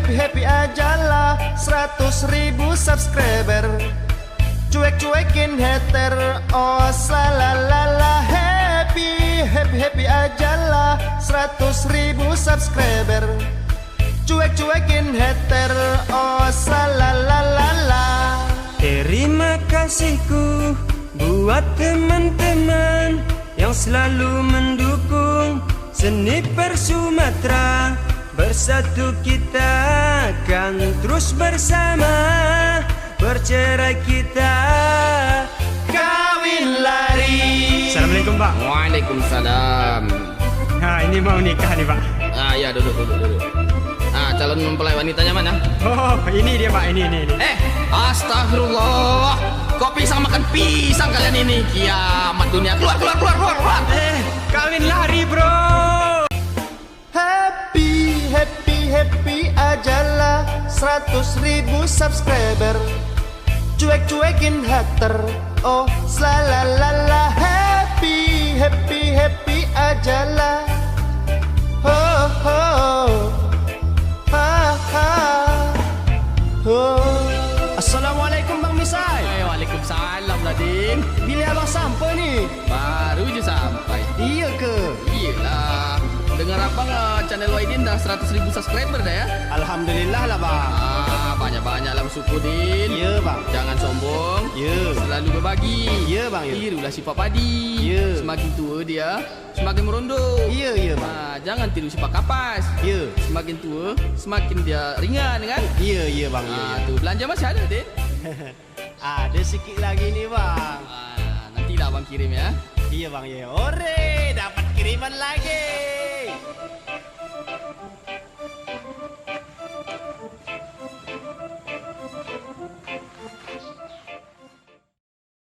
Happy ajalah 100.000 subscriber. Cuek-cuekin hater, oh salalala. Happy ajalah 100.000 subscriber. Cuek-cuekin hater, oh salalala. Terima kasihku buat teman-teman yang selalu mendukung Sniper Sumatera. Bersatu kita akan terus bersama, bercerai kita kawin lari. Assalamualaikum Pak. Waalaikumsalam. Nah ini mau nikah nih Pak. Ya duduk. Calon mempelai wanitanya mana? Oh ini dia Pak, ini. Astagfirullah. Kok pisang makan pisang kalian ini? Kiamat dunia. Keluar. Kawin lari bro. Happy ajalah 100.000 subscriber. Cuek-cuekin hater, oh salalala. Happy ajalah. Assalamualaikum Bang Misai. Waalaikumsalam Ladin. Bila abang sampai ni? Baru je sampai. Iya ke? Iyalah. Dengar abang channel Wahidin dah 100.000 subscriber dah ya. Alhamdulillah lah bang. Banyak-banyak lah bersyukur Din. Ya bang. Jangan sombong. Ya. Selalu berbagi. Ya bang. Ya. Tirulah sifat padi. Ya. Semakin tua dia, semakin merunduk. Ya bang. Jangan tiru sifat kapas. Ya. Semakin tua, semakin dia ringan kan? Ya bang. Ya. Tu belanja masih ada Din. Ada sikit lagi ni bang. Nantilah abang kirim ya. Iya bang ya. Ore, dapat kiriman lagi.